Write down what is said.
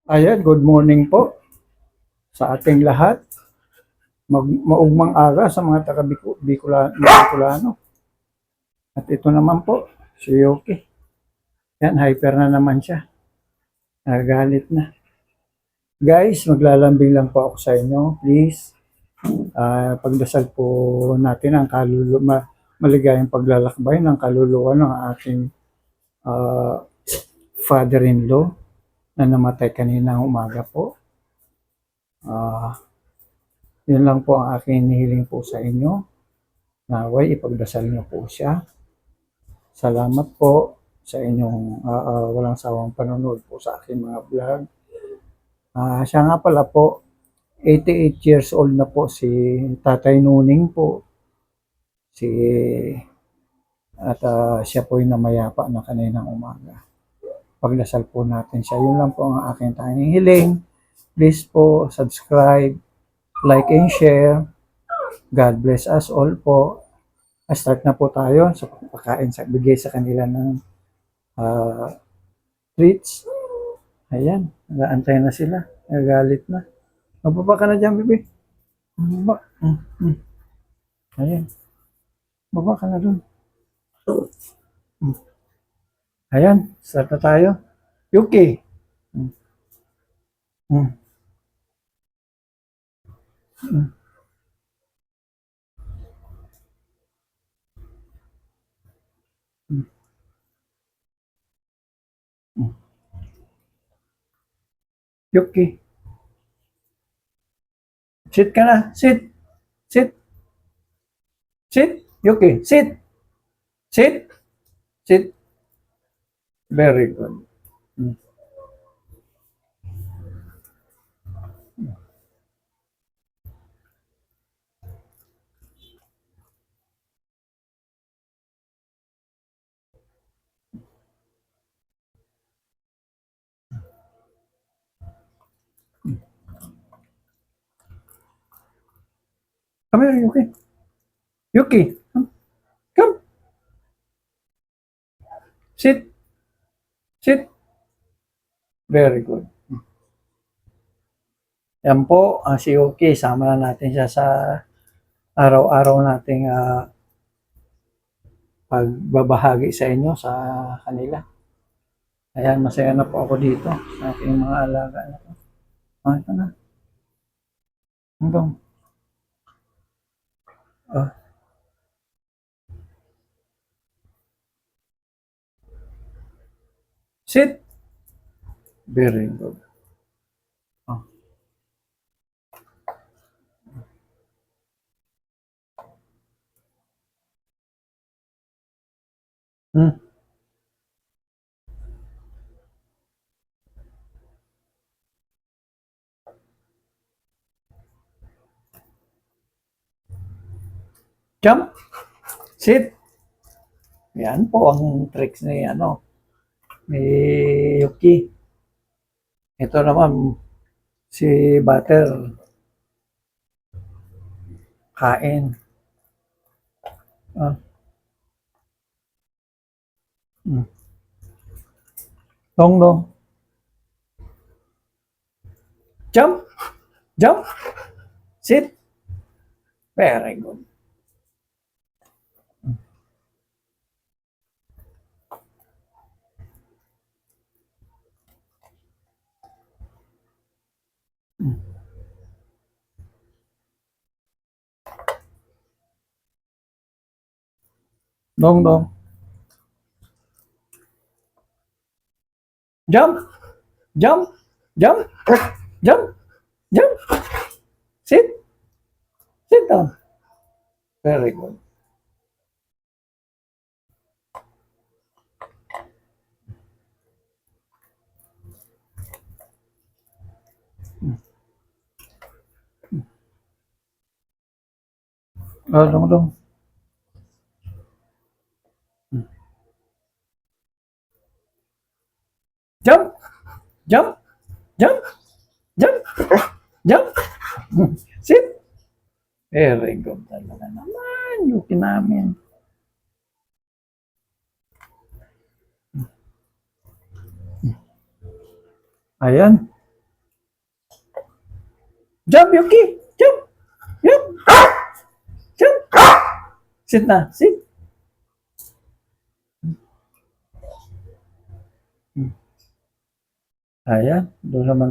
Ayan, good morning po sa ating lahat. Maugmang aga sa mga Bicolano. At ito naman po, si Yoki. Yan, hyper na naman siya. Nagalit na. Guys, maglalambing lang po ako sa inyo. Please, pagdasal po natin ang maligayang paglalakbay ng kaluluwa ng ating uh, father-in-law na namatay kaninang umaga po. Yun lang po ang aking hinihiling po sa inyo. Naway ipagdasal niyo po siya. Salamat po sa inyong walang sawang panonood po sa aking mga vlog. Siya nga pala po, 88 years old na po si Tatay Nuning po. At siya po yung namayapa na kaninang umaga. Pagdasal po natin siya. Yun lang po ang aking tanging hiling. Please po, subscribe, like and share. God bless us all po. Start na po tayo sa pagpakain, sa bigay sa kanila ng treats. Ayan, nag-aantay na sila. Nagagalit na. Mababa ka na dyan, bebe. Mababa. Ayan. Mababa ka na dun. Ayan, start na tayo. Yuki. Yuki. Sit ka na. Sit. Sit. Sit. Yuki. Sit. Sit. Sit. Very good. Come here, Yuki. Yuki. Come. Sit. Sit. Very good. Yan po, si Yuki. Sama na natin siya sa araw-araw nating pagbabahagi sa inyo sa kanila. Ayan, masaya na po ako dito sa aking mga alaga na po. Ito na. Hanggang. Sit. Very good. Oh. Jump. Sit. Yan po ang tricks ni Yuki. Ito naman si Butter. Kain. Dong dong. Jump. Jump. Sit. Very good. Dong dong. Jump. Jump. Jump. Jump. Jump. Sit. Sit down. Very good. Dong dong. Jump. Jump. Jump. Jump. Jump. Sit. Very good talaga naman. Yuki namin. Ayan. Jump, Yuki! Jump! Jump! Jump! Sit na, sit. Ayan, doon naman